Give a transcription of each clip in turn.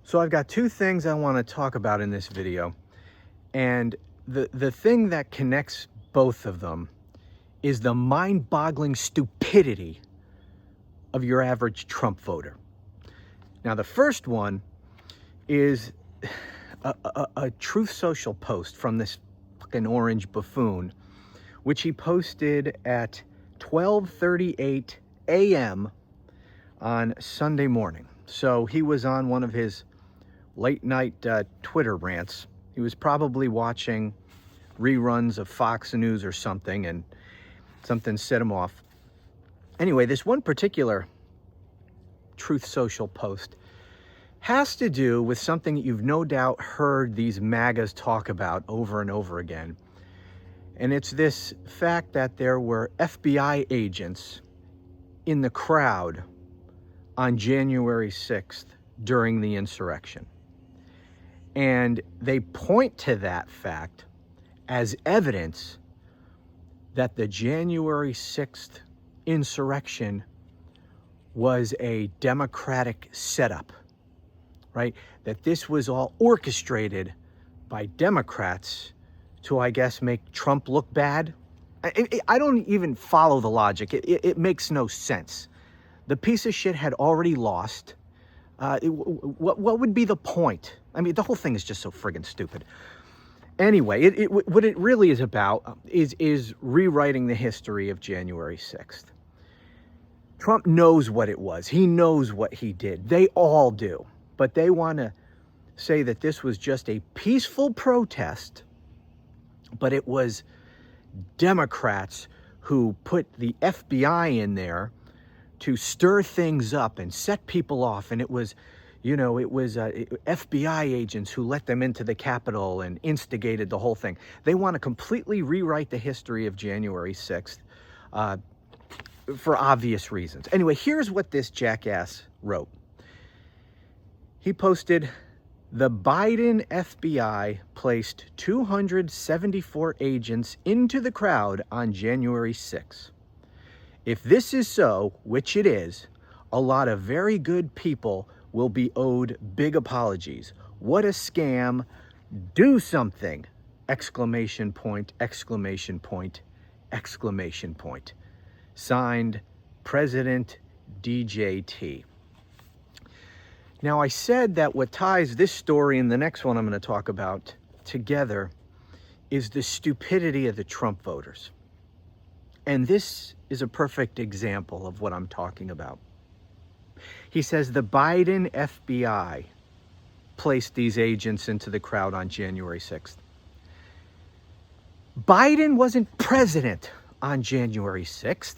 So I've got two things I want to talk about in this video. And the thing that connects both of them is the mind-boggling stupidity of your average Trump voter. Now, the first one is a Truth Social post from this fucking Orange Buffoon, which he posted at 12:38 a.m. on Sunday morning. So he was on one of his late night Twitter rants. He was probably watching reruns of Fox News or something, and something set him off. Anyway, this one particular Truth Social post has to do with something that you've no doubt heard these MAGAs talk about over and over again. And it's this fact that there were FBI agents in the crowd on January 6th during the insurrection. And they point to that fact as evidence that the January 6th insurrection was a Democratic setup, right? That this was all orchestrated by Democrats to, I guess, make Trump look bad. I don't even follow the logic. It makes no sense. The piece of shit had already lost. What would be the point? I mean, the whole thing is just so friggin' stupid. Anyway, what it really is about is rewriting the history of January 6th. Trump knows what it was. He knows what he did. They all do. But they want to say that this was just a peaceful protest, but it was Democrats who put the FBI in there to stir things up and set people off. And it was, FBI agents who let them into the Capitol and instigated the whole thing. They want to completely rewrite the history of January 6th for obvious reasons. Anyway, here's what this jackass wrote. He posted, "The Biden FBI placed 274 agents into the crowd on January 6th. If this is so, which it is, a lot of very good people will be owed big apologies. What a scam. Do something! Exclamation point, exclamation point, exclamation point. Signed, President DJT." Now, I said that what ties this story and the next one I'm going to talk about together is the stupidity of the Trump voters. And this is a perfect example of what I'm talking about. He says the Biden FBI placed these agents into the crowd on January 6th. Biden wasn't president on January 6th.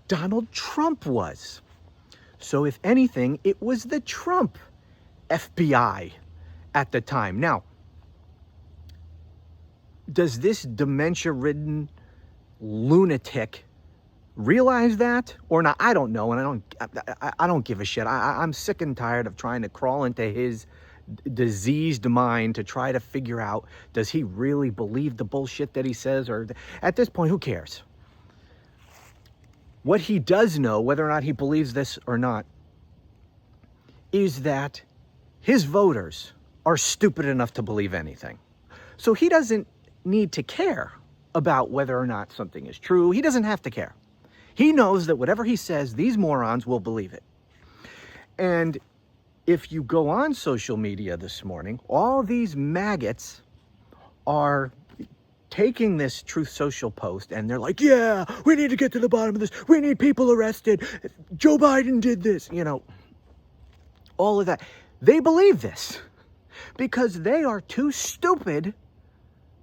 Donald Trump was. So if anything, it was the Trump FBI at the time. Now, does this dementia-ridden lunatic realize that or not? I don't know, and I don't give a shit. I'm sick and tired of trying to crawl into his diseased mind to try to figure out, does he really believe the bullshit that he says? Or at this point, who cares? What he does know, whether or not he believes this or not, is that his voters are stupid enough to believe anything. So he doesn't need to care about whether or not something is true. He doesn't have to care. He knows that whatever he says, these morons will believe it. And if you go on social media this morning, all these maggots are taking this Truth Social post and they're like, yeah, we need to get to the bottom of this. We need people arrested. Joe Biden did this, all of that. They believe this because they are too stupid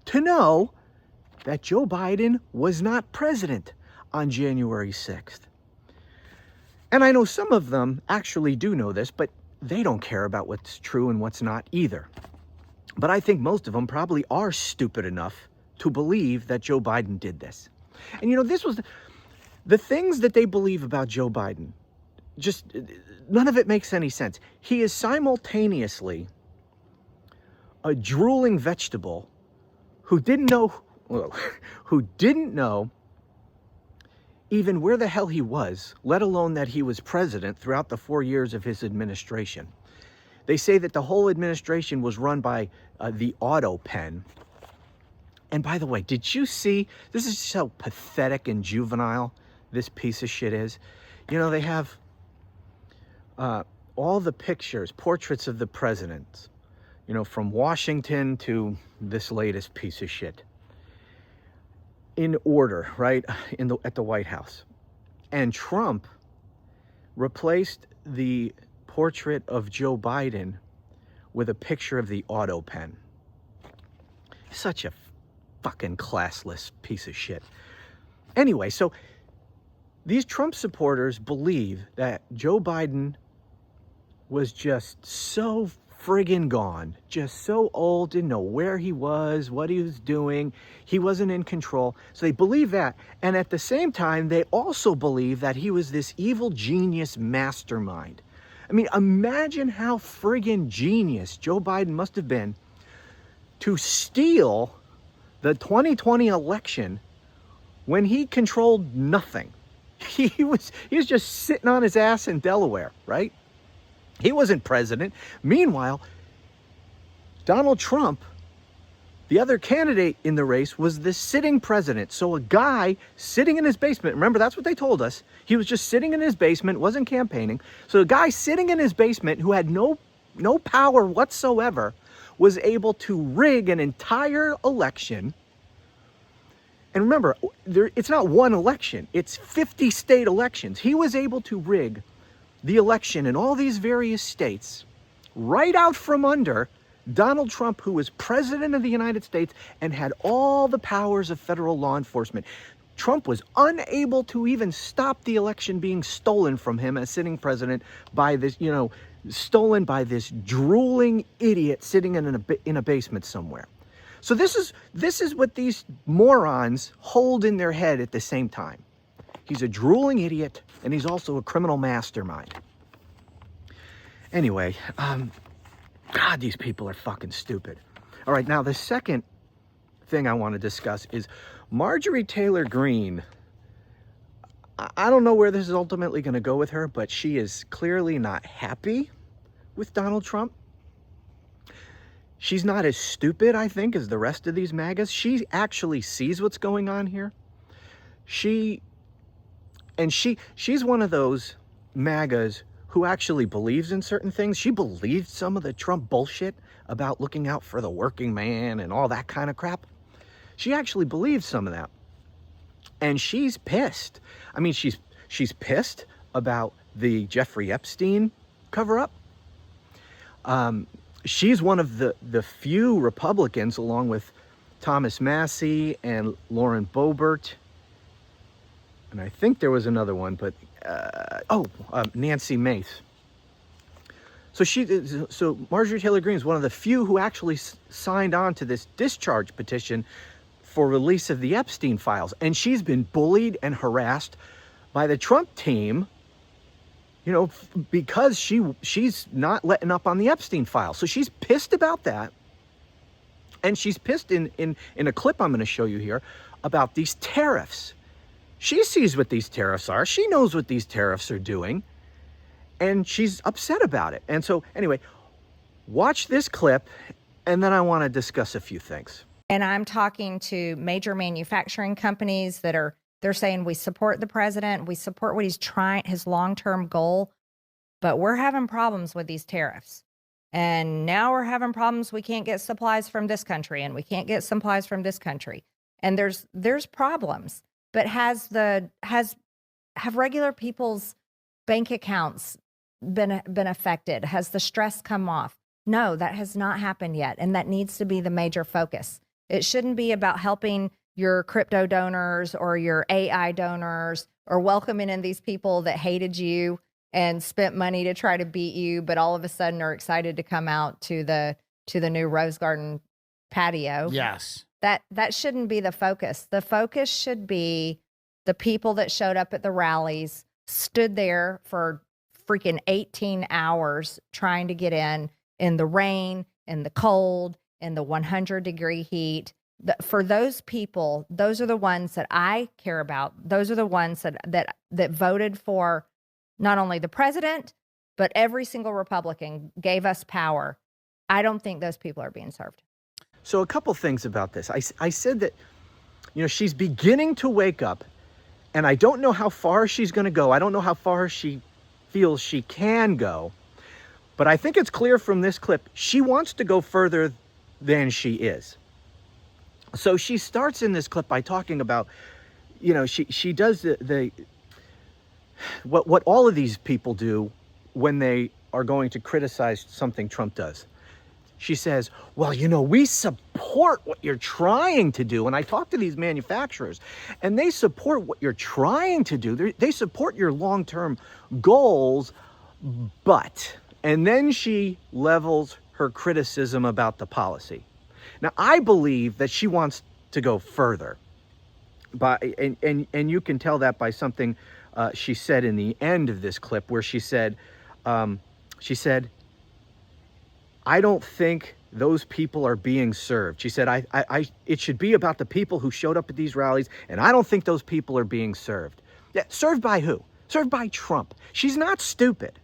to know that Joe Biden was not president on January 6th. And I know some of them actually do know this, but they don't care about what's true and what's not either. But I think most of them probably are stupid enough to believe that Joe Biden did this. And this was the things that they believe about Joe Biden. Just none of it makes any sense. He is simultaneously a drooling vegetable who didn't know even where the hell he was, let alone that he was president throughout the 4 years of his administration. They say that the whole administration was run by the auto pen. And by the way, did you see, this is so pathetic and juvenile, this piece of shit is. You know, they have all the pictures, portraits of the presidents, you know, from Washington to this latest piece of shit, in order, right, at the White House. And Trump replaced the portrait of Joe Biden with a picture of the auto pen. Such a fucking classless piece of shit. Anyway, so these Trump supporters believe that Joe Biden was just so friggin' gone, just so old, didn't know where he was, what he was doing, he wasn't in control. So they believe that. And at the same time, they also believe that he was this evil genius mastermind. I mean, imagine how friggin' genius Joe Biden must have been to steal the 2020 election when he controlled nothing. He was just sitting on his ass in Delaware, right? He wasn't president. Meanwhile, Donald Trump, the other candidate in the race, was the sitting president. So a guy sitting in his basement, remember, that's what they told us. He was just sitting in his basement, wasn't campaigning. So a guy sitting in his basement who had no power whatsoever was able to rig an entire election. And remember, it's not one election, it's 50 state elections. He was able to rig the election in all these various states right out from under Donald Trump, who was president of the United States and had all the powers of federal law enforcement. Trump was unable to even stop the election being stolen from him as sitting president by this, you know, stolen by this drooling idiot sitting in a basement somewhere. So this is what these morons hold in their head at the same time. He's a drooling idiot, and he's also a criminal mastermind. Anyway, God, these people are fucking stupid. All right, now the second thing I want to discuss is Marjorie Taylor Greene. I don't know where this is ultimately going to go with her, but she is clearly not happy with Donald Trump. She's not as stupid, I think, as the rest of these MAGAs. She actually sees what's going on here. She's one of those MAGAs who actually believes in certain things. She believed some of the Trump bullshit about looking out for the working man and all that kind of crap. She actually believes some of that. And she's pissed. I mean, she's pissed about the Jeffrey Epstein cover-up. She's one of the few Republicans, along with Thomas Massie and Lauren Boebert, and I think there was another one, but Nancy Mace. So Marjorie Taylor Greene is one of the few who actually signed on to this discharge petition for release of the Epstein files, and she's been bullied and harassed by the Trump team, you know, because she's not letting up on the Epstein file. So she's pissed about that. And she's pissed in a clip I'm going to show you here about these tariffs. She sees what these tariffs are. She knows what these tariffs are doing. And she's upset about it. And so anyway, watch this clip, and then I want to discuss a few things. And I'm talking to major manufacturing companies they're saying we support the president, we support what he's trying, his long-term goal, but we're having problems with these tariffs. And now we're having problems. We can't get supplies from this country, and we can't get supplies from this country. And there's problems. But have regular people's bank accounts been affected? Has the stress come off? No, that has not happened yet. And that needs to be the major focus. It shouldn't be about helping your crypto donors or your AI donors or welcoming in these people that hated you and spent money to try to beat you, but all of a sudden are excited to come out to the new Rose Garden patio. Yes. That shouldn't be the focus. The focus should be the people that showed up at the rallies, stood there for freaking 18 hours trying to get in the rain, in the cold, in the 100-degree heat. For those people, those are the ones that I care about. Those are the ones that voted for not only the president, but every single Republican gave us power. I don't think those people are being served. So a couple things about this. I said that, she's beginning to wake up, and I don't know how far she's going to go. I don't know how far she feels she can go. But I think it's clear from this clip, she wants to go further than she is. So she starts in this clip by talking about, she does what all of these people do when they are going to criticize something Trump does. She says, well, we support what you're trying to do. And I talk to these manufacturers, and they support what you're trying to do. They support your long-term goals, but, and then she levels her criticism about the policy. Now, I believe that she wants to go further. And you can tell that by something she said in the end of this clip, where she said, I don't think those people are being served. She said, it should be about the people who showed up at these rallies, and I don't think those people are being served. Yeah, served by who? Served by Trump. She's not stupid.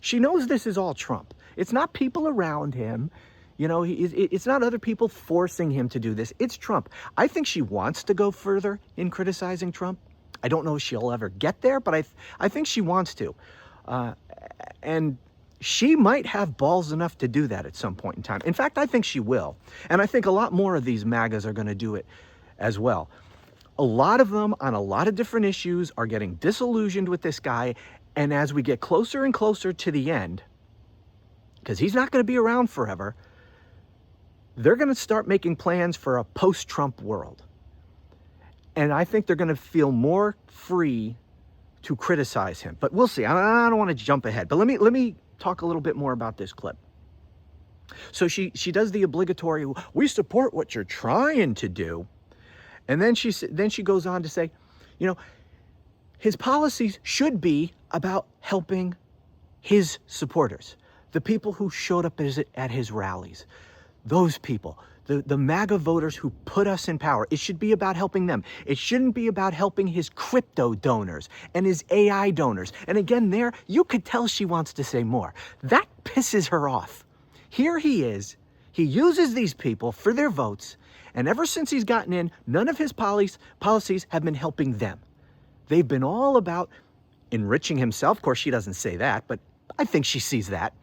She knows this is all Trump. It's not people around him. It's not other people forcing him to do this. It's Trump. I think she wants to go further in criticizing Trump. I don't know if she'll ever get there, but I think she wants to. And she might have balls enough to do that at some point in time. In fact, I think she will. And I think a lot more of these MAGAs are going to do it as well. A lot of them on a lot of different issues are getting disillusioned with this guy. And as we get closer and closer to the end, because he's not going to be around forever, they're going to start making plans for a post-Trump world. And I think they're going to feel more free to criticize him. But we'll see. I don't want to jump ahead. But let me talk a little bit more about this clip. So she does the obligatory, we support what you're trying to do. And then she goes on to say, his policies should be about helping his supporters, the people who showed up at his rallies. Those people, the MAGA voters who put us in power, it should be about helping them. It shouldn't be about helping his crypto donors and his AI donors. And again, you could tell she wants to say more. That pisses her off. Here he is. He uses these people for their votes. And ever since he's gotten in, none of his policies have been helping them. They've been all about enriching himself. Of course, she doesn't say that, but I think she sees that.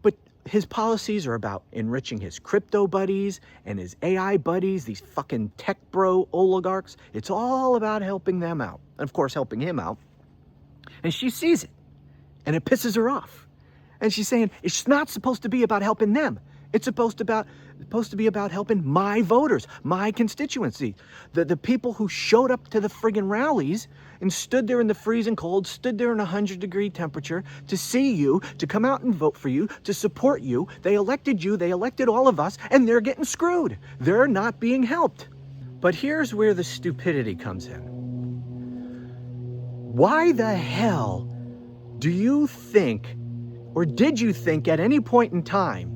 But his policies are about enriching his crypto buddies and his AI buddies, these fucking tech bro oligarchs. It's all about helping them out. And of course, helping him out. And she sees it. And it pisses her off. And she's saying, it's not supposed to be about helping them. It's supposed to be about helping my voters, my constituency, the people who showed up to the friggin' rallies and stood there in the freezing cold, stood there in 100-degree temperature to see you, to come out and vote for you, to support you. They elected you, they elected all of us, and they're getting screwed. They're not being helped. But here's where the stupidity comes in. Why the hell do you think, or did you think at any point in time,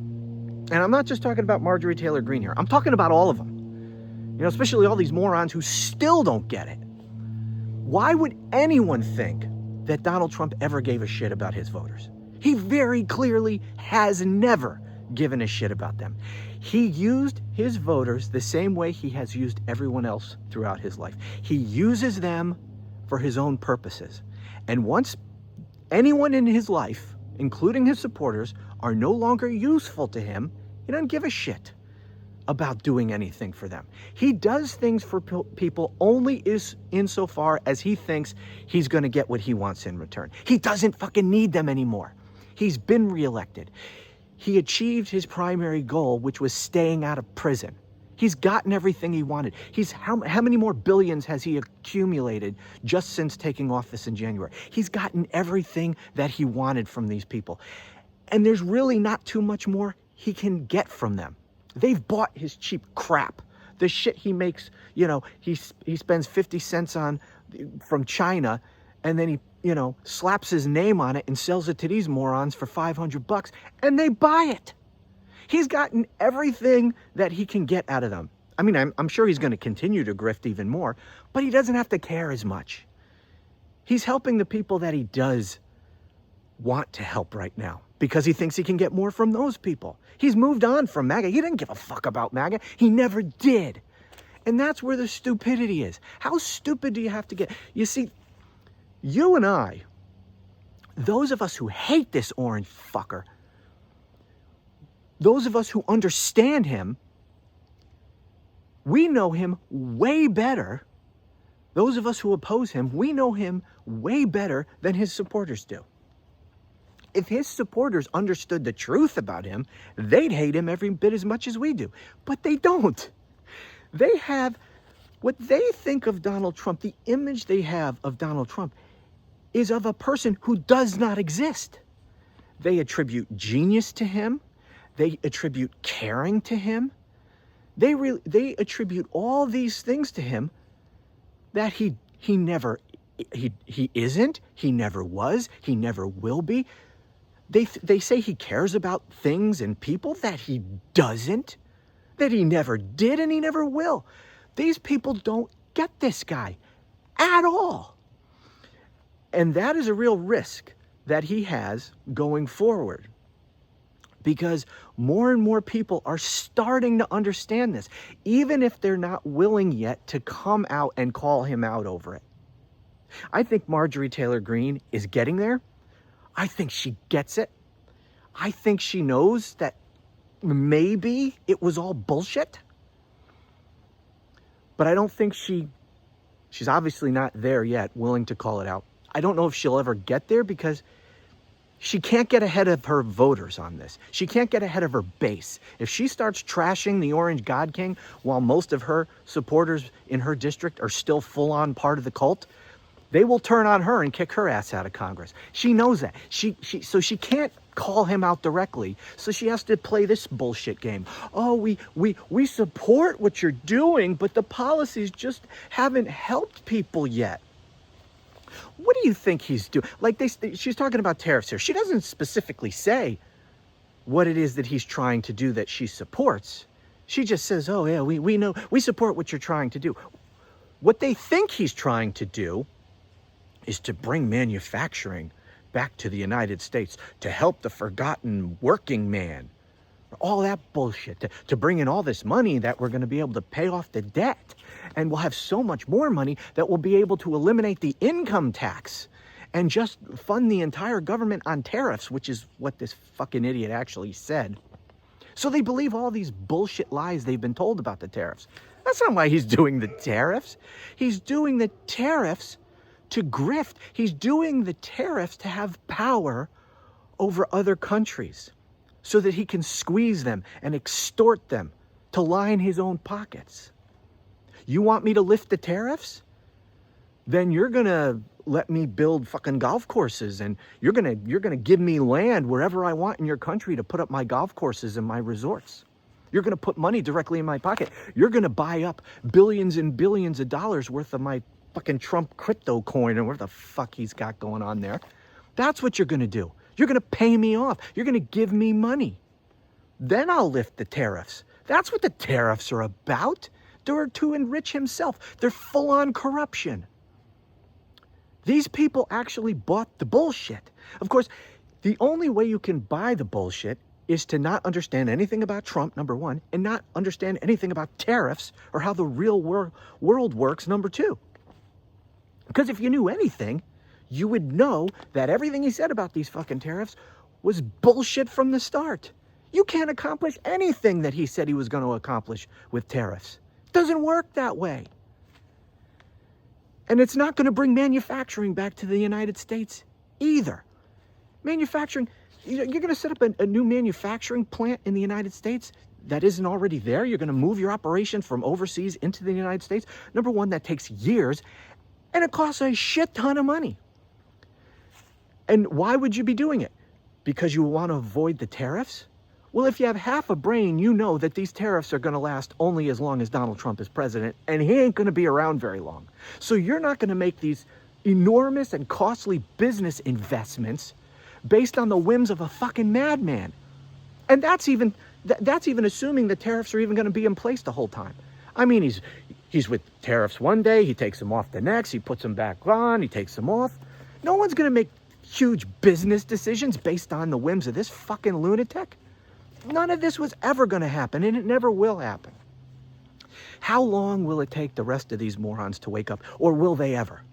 and I'm not just talking about Marjorie Taylor Greene here, I'm talking about all of them, especially all these morons who still don't get it. Why would anyone think that Donald Trump ever gave a shit about his voters? He very clearly has never given a shit about them. He used his voters the same way he has used everyone else throughout his life. He uses them for his own purposes. And once anyone in his life, including his supporters, are no longer useful to him, he doesn't give a shit about doing anything for them. He does things for people only insofar as he thinks he's going to get what he wants in return. He doesn't fucking need them anymore. He's been reelected. He achieved his primary goal, which was staying out of prison. He's gotten everything he wanted. How many more billions has he accumulated just since taking office in January? He's gotten everything that he wanted from these people. And there's really not too much more he can get from them. They've bought his cheap crap. The shit he makes, he spends 50 cents on from China, and then he, slaps his name on it and sells it to these morons for $500, and they buy it. He's gotten everything that he can get out of them. I mean, I'm sure he's going to continue to grift even more, but he doesn't have to care as much. He's helping the people that he does want to help right now because he thinks he can get more from those people. He's moved on from MAGA. He didn't give a fuck about MAGA. He never did. And that's where the stupidity is. How stupid do you have to get? You see, you and I, those of us who hate this orange fucker, those of us who understand him, we know him way better. Those of us who oppose him, we know him way better than his supporters do. If his supporters understood the truth about him, they'd hate him every bit as much as we do. But they don't. They have what they think of Donald Trump, the image they have of Donald Trump is of a person who does not exist. They attribute genius to him. They attribute caring to him. They attribute all these things to him that he isn't, he never was, he never will be. They say he cares about things and people that he doesn't, that he never did and he never will. These people don't get this guy at all. And that is a real risk that he has going forward, because more and more people are starting to understand this, even if they're not willing yet to come out and call him out over it. I think Marjorie Taylor Greene is getting there. I think she gets it. I think she knows that maybe it was all bullshit. But I don't think she's obviously not there yet, willing to call it out. I don't know if she'll ever get there because she can't get ahead of her voters on this. She can't get ahead of her base. If she starts trashing the Orange God King while most of her supporters in her district are still full-on part of the cult, they will turn on her and kick her ass out of Congress. She knows that. So she can't call him out directly. So she has to play this bullshit game. Oh, we support what you're doing, but the policies just haven't helped people yet. What do you think he's doing? Like she's talking about tariffs here. She doesn't specifically say what it is that he's trying to do that she supports. She just says, oh yeah, we know, we support what you're trying to do. What they think he's trying to do is to bring manufacturing back to the United States, to help the forgotten working man. All that bullshit, to bring in all this money that we're going to be able to pay off the debt. And we'll have so much more money that we'll be able to eliminate the income tax and just fund the entire government on tariffs, which is what this fucking idiot actually said. So they believe all these bullshit lies they've been told about the tariffs. That's not why he's doing the tariffs. He's doing the tariffs to grift. He's doing the tariffs to have power over other countries so that he can squeeze them and extort them to line his own pockets. You want me to lift the tariffs? Then you're going to let me build fucking golf courses, and you're going to give me land wherever I want in your country to put up my golf courses and my resorts. You're going to put money directly in my pocket. You're going to buy up billions and billions of dollars worth of my fucking Trump crypto coin and whatever the fuck he's got going on there. That's what you're going to do. You're going to pay me off. You're going to give me money. Then I'll lift the tariffs. That's what the tariffs are about. They're to enrich himself. They're full-on corruption. These people actually bought the bullshit. Of course, the only way you can buy the bullshit is to not understand anything about Trump, number one, and not understand anything about tariffs or how the real world works, number two. Because if you knew anything, you would know that everything he said about these fucking tariffs was bullshit from the start. You can't accomplish anything that he said he was going to accomplish with tariffs. It doesn't work that way. And it's not going to bring manufacturing back to the United States either. Manufacturing, you're going to set up a new manufacturing plant in the United States that isn't already there. You're going to move your operation from overseas into the United States. Number one, that takes years, and it costs a shit ton of money. And why would you be doing it? Because you want to avoid the tariffs? Well, if you have half a brain, you know that these tariffs are going to last only as long as Donald Trump is president, and he ain't going to be around very long. So you're not going to make these enormous and costly business investments based on the whims of a fucking madman. And that's even assuming the tariffs are even going to be in place the whole time. I mean, he's with tariffs one day, he takes them off the next, he puts them back on, he takes them off. No one's going to make huge business decisions based on the whims of this fucking lunatic. None of this was ever going to happen, and it never will happen. How long will it take the rest of these morons to wake up, or will they ever?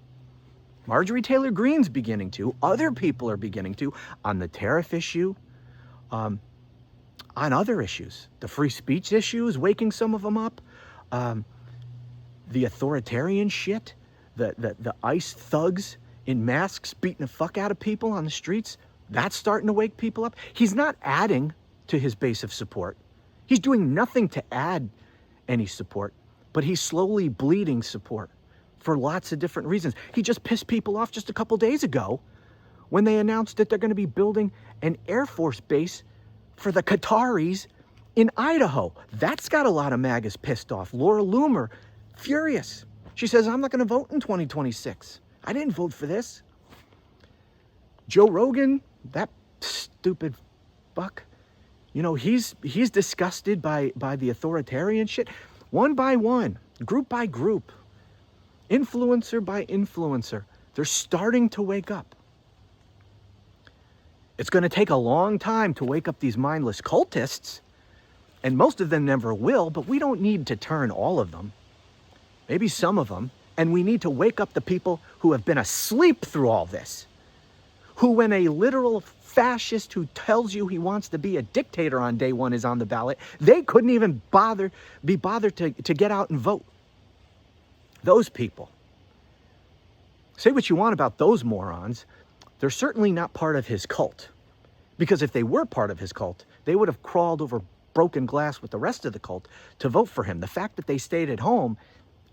Marjorie Taylor Greene's beginning to. Other people are beginning to, on the tariff issue, on other issues. The free speech issue is waking some of them up. The authoritarian shit, the ICE thugs in masks beating the fuck out of people on the streets, that's starting to wake people up. He's not adding to his base of support. He's doing nothing to add any support, but he's slowly bleeding support for lots of different reasons. He just pissed people off just a couple days ago when they announced that they're going to be building an Air Force base for the Qataris in Idaho. That's got a lot of MAGAs pissed off. Laura Loomer, furious. She says, I'm not going to vote in 2026. I didn't vote for this. Joe Rogan, that stupid fuck, you know, he's disgusted by the authoritarian shit. One by one, group by group, influencer by influencer, they're starting to wake up. It's going to take a long time to wake up these mindless cultists, and most of them never will, but we don't need to turn all of them. Maybe some of them. And we need to wake up the people who have been asleep through all this. Who, when a literal fascist who tells you he wants to be a dictator on day one is on the ballot, they couldn't even be bothered to get out and vote. Those people. Say what you want about those morons. They're certainly not part of his cult. Because if they were part of his cult, they would have crawled over broken glass with the rest of the cult to vote for him. The fact that they stayed at home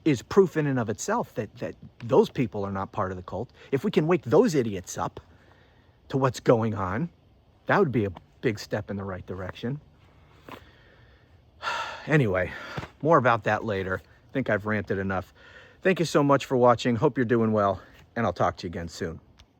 is proof in and of itself that those people are not part of the cult. If we can wake those idiots up to what's going on, that would be a big step in the right direction. Anyway, more about that later. I think I've ranted enough. Thank you so much for watching. Hope you're doing well, and I'll talk to you again soon.